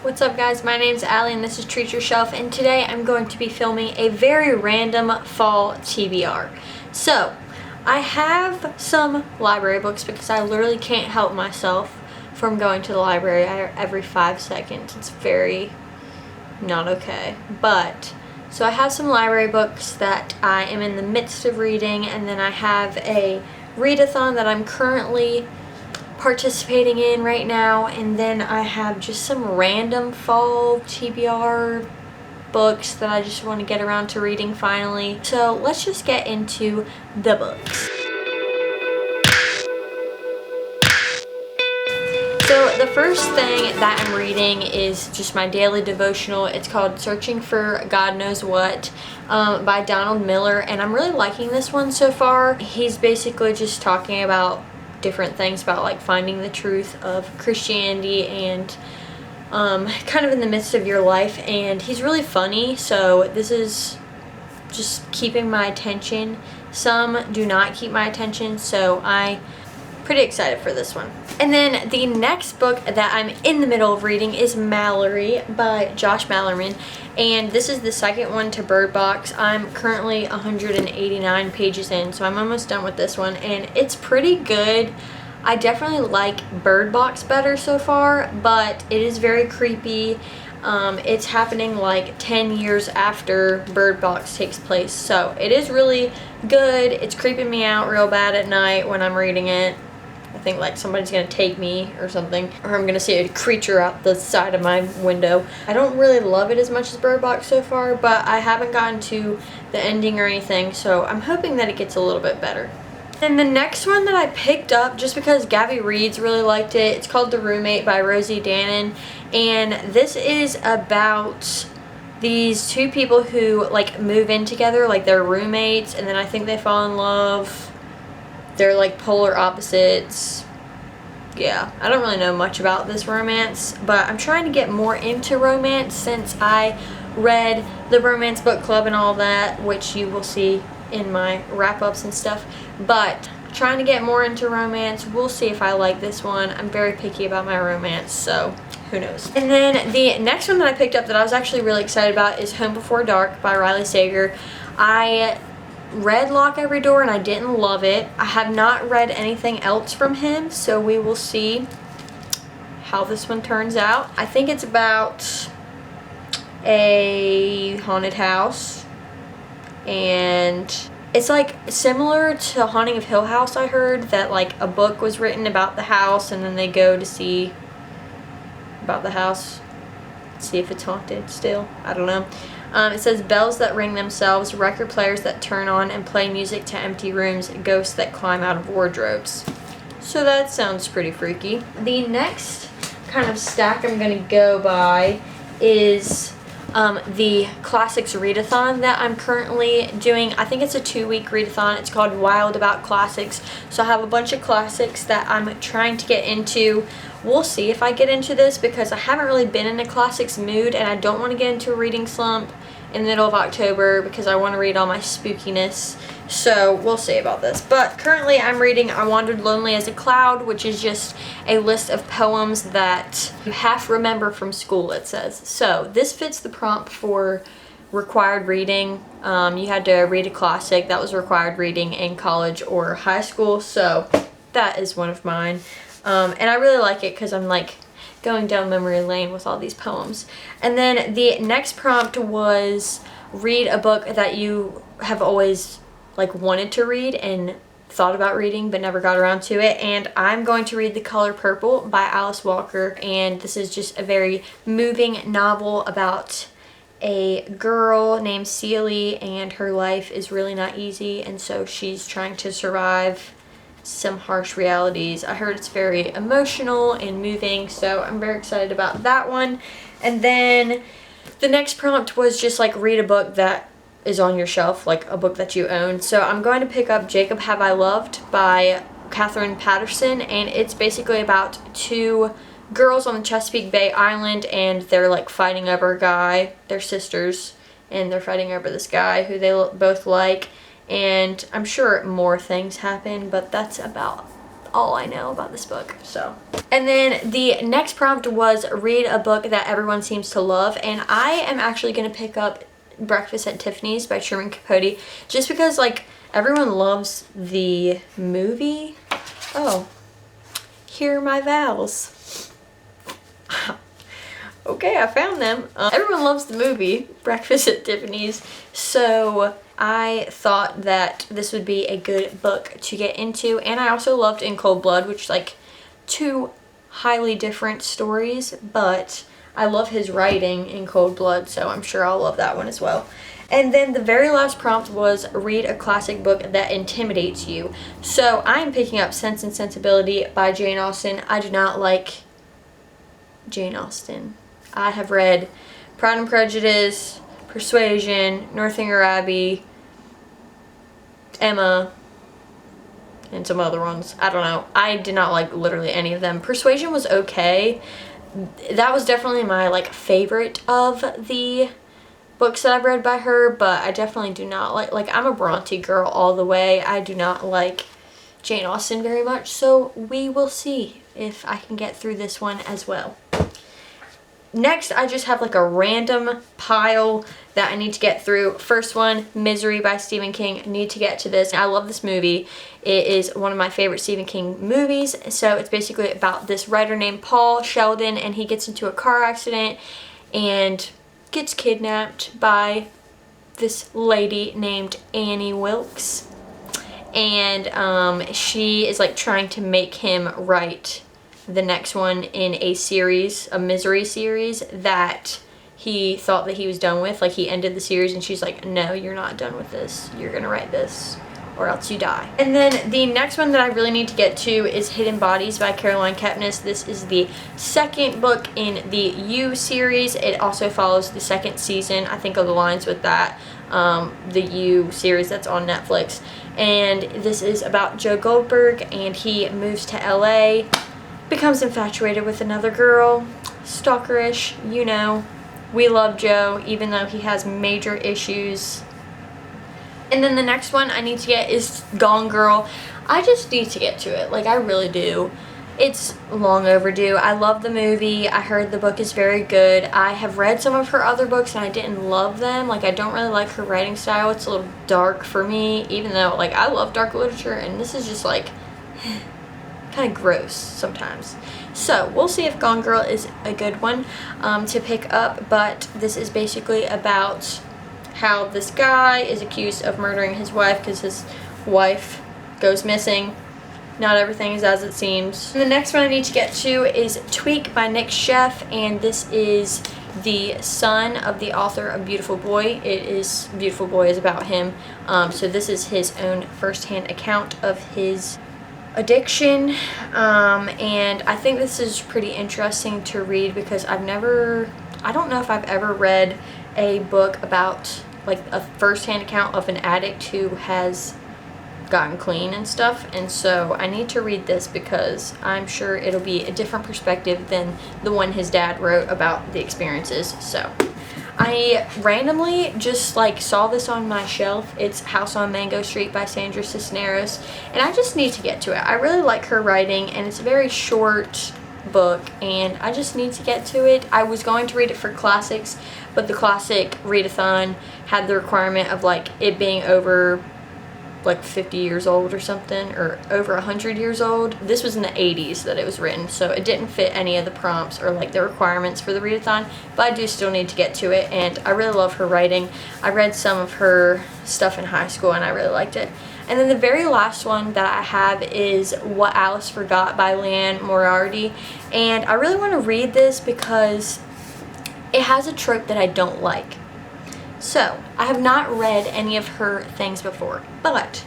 What's up guys, my name's Allie and this is Treat Your Shelf, and today I'm going to be filming a very random fall TBR. So, I have some library books because I literally can't help myself from going to the library every 5 seconds. It's very not okay. So I have some library books that I am in the midst of reading, and then I have a readathon that I'm currently participating in right now, and then I have just some random fall TBR books that I just want to get around to reading finally. So let's just get into the books. So the first thing that I'm reading is just my daily devotional. It's called Searching for God Knows What by Donald Miller, and I'm really liking this one so far. He's basically just talking about different things about like finding the truth of Christianity and kind of in the midst of your life, and he's really funny, so this is just keeping my attention. Some do not keep my attention, so I'm pretty excited for this one. And then the next book that I'm in the middle of reading is Mallory by Josh Malerman, and this is the second one to Bird Box. I'm currently 189 pages in, so I'm almost done with this one, and it's pretty good. I definitely like Bird Box better so far, but it is very creepy. It's happening like 10 years after Bird Box takes place, so it is really good. It's creeping me out real bad at night when I'm reading it. I think like somebody's gonna take me or something, or I'm gonna see a creature out the side of my window. I don't really love it as much as Bird Box so far, but I haven't gotten to the ending or anything, so I'm hoping that it gets a little bit better. And the next one that I picked up just because Gabby Reeds really liked it, it's called The Roommate by Rosie Dannon, and this is about these two people who like move in together, like they're roommates, and then I think they fall in love. They're like polar opposites. Yeah, I don't really know much about this romance, but I'm trying to get more into romance since I read the romance book club and all that, which you will see in my wrap-ups and stuff. But trying to get more into romance. We'll see if I like this one. I'm very picky about my romance, so who knows. And then the next one that I picked up that I was actually really excited about is Home Before Dark by Riley Sager. I read Lock Every Door and I didn't love it. I have not read anything else from him, so we will see how this one turns out. I think it's about a haunted house, and it's like similar to Haunting of Hill House. I heard that like a book was written about the house, and then they go to see about the house, see if it's haunted still. I don't know. It says bells that ring themselves, record players that turn on and play music to empty rooms, ghosts that climb out of wardrobes. So that sounds pretty freaky. The next kind of stack I'm going to go by is the Classics Readathon that I'm currently doing. I think it's a 2-week readathon. It's called Wild About Classics. So I have a bunch of classics that I'm trying to get into. We'll see if I get into this because I haven't really been in a classics mood, and I don't want to get into a reading slump in the middle of October because I want to read all my spookiness. So we'll see about this. But currently I'm reading I Wandered Lonely as a Cloud, which is just a list of poems that you half remember from school, it says. So this fits the prompt for required reading. You had to read a classic that was required reading in college or high school, so that is one of mine. And I really like it because I'm like going down memory lane with all these poems. And then the next prompt was read a book that you have always like wanted to read and thought about reading but never got around to it, and I'm going to read The Color Purple by Alice Walker, and this is just a very moving novel about a girl named Celie, and her life is really not easy, and so she's trying to survive some harsh realities. I heard it's very emotional and moving, so I'm very excited about that one. And then the next prompt was just like read a book that is on your shelf, like a book that you own. So I'm going to pick up Jacob Have I Loved by Catherine Patterson, and it's basically about two girls on the Chesapeake Bay Island, and they're like fighting over a guy. They're sisters, and they're fighting over this guy who they both like, and I'm sure more things happen, but that's about all I know about this book. So, and then the next prompt was read a book that everyone seems to love, and I am actually going to pick up Breakfast at Tiffany's by Truman Capote, just because like everyone loves the movie. Oh, here are my vowels. Okay, I found them. Everyone loves the movie Breakfast at Tiffany's, so I thought that this would be a good book to get into. And I also loved In Cold Blood, which is like two highly different stories, but I love his writing in Cold Blood, so I'm sure I'll love that one as well. And then the very last prompt was read a classic book that intimidates you. So I'm picking up Sense and Sensibility by Jane Austen. I do not like Jane Austen. I have read Pride and Prejudice, Persuasion, Northanger Abbey, Emma, and some other ones. I don't know. I did not like literally any of them. Persuasion was okay. That was definitely my like favorite of the books that I've read by her, but I definitely do not like I'm a Bronte girl all the way. I do not like Jane Austen very much, so we will see if I can get through this one as well. Next, I just have like a random pile that I need to get through. First one, Misery by Stephen King. I need to get to this. I love this movie. It is one of my favorite Stephen King movies. So it's basically about this writer named Paul Sheldon, and he gets into a car accident and gets kidnapped by this lady named Annie Wilkes. And she is like trying to make him write the next one in a series, a Misery series that he thought that he was done with. Like he ended the series and she's like, no, you're not done with this. You're gonna write this or else you die. And then the next one that I really need to get to is Hidden Bodies by Caroline Kepnes. This is the second book in the You series. It also follows the second season, I think, of the lines with that, the You series that's on Netflix. And this is about Joe Goldberg, and he moves to LA, becomes infatuated with another girl, stalkerish, you know. We love Joe, even though he has major issues. And then the next one I need to get is Gone Girl. I just need to get to it, like I really do. It's long overdue. I love the movie. I heard the book is very good. I have read some of her other books and I didn't love them. Like I don't really like her writing style. It's a little dark for me, even though like I love dark literature, and this is just like kind of gross sometimes. So we'll see if Gone Girl is a good one to pick up, but this is basically about how this guy is accused of murdering his wife because his wife goes missing. Not everything is as it seems. And the next one I need to get to is Tweak by Nick Sheff, and this is the son of the author of Beautiful Boy. Beautiful Boy is about him. So this is his own first-hand account of his addiction, and I think this is pretty interesting to read because I don't know if I've ever read a book about like a first-hand account of an addict who has gotten clean and stuff, and so I need to read this because I'm sure it'll be a different perspective than the one his dad wrote about the experiences. So I randomly just like saw this on my shelf. It's House on Mango Street by Sandra Cisneros, and I just need to get to it. I really like her writing, and it's a very short book, and I just need to get to it. I was going to read it for classics, but the classic readathon had the requirement of like it being over like 50 years old or something, or over 100 years old. This was in the 80s that it was written, so it didn't fit any of the prompts or like the requirements for the readathon, but I do still need to get to it, and I really love her writing. I read some of her stuff in high school and I really liked it. And then the very last one that I have is What Alice Forgot by Leanne Moriarty, and I really want to read this because it has a trope that I don't like. So, I have not read any of her things before, but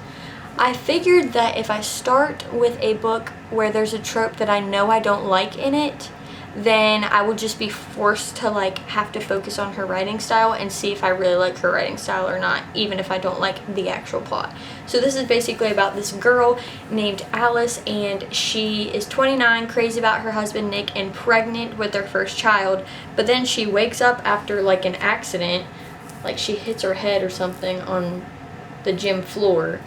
I figured that if I start with a book where there's a trope that I know I don't like in it, then I will just be forced to like have to focus on her writing style and see if I really like her writing style or not, even if I don't like the actual plot. So this is basically about this girl named Alice, and she is 29, crazy about her husband Nick, and pregnant with their first child, but then she wakes up after like an accident, like she hits her head or something on the gym floor,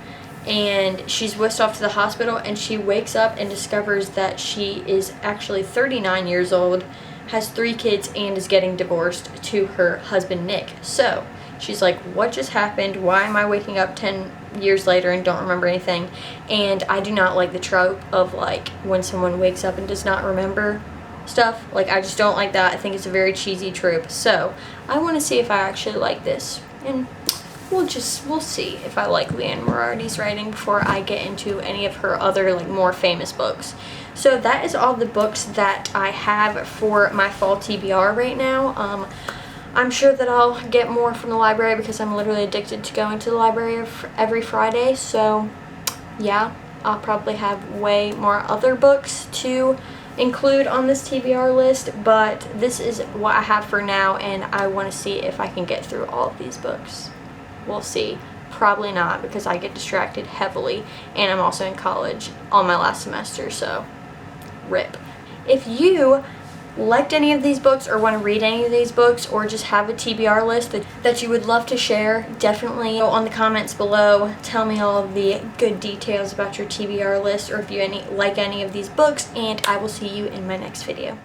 and she's whisked off to the hospital, and she wakes up and discovers that she is actually 39 years old, has 3 kids, and is getting divorced to her husband Nick. So she's like, what just happened? Why am I waking up 10 years later and don't remember anything? And I do not like the trope of like when someone wakes up and does not remember stuff. Like, I just don't like that. I think it's a very cheesy trope. So I want to see if I actually like this, and we'll see if I like Leanne Morardi's writing before I get into any of her other like more famous books. So that is all the books that I have for my fall TBR right now. I'm sure that I'll get more from the library because I'm literally addicted to going to the library every Friday. So yeah, I'll probably have way more other books to include on this TBR list, but this is what I have for now, and I want to see if I can get through all of these books. We'll see. Probably not, because I get distracted heavily, and I'm also in college on my last semester, so rip. If you liked any of these books or want to read any of these books, or just have a TBR list that you would love to share, definitely go on the comments below. Tell me all of the good details about your TBR list, or if you like any of these books, and I will see you in my next video.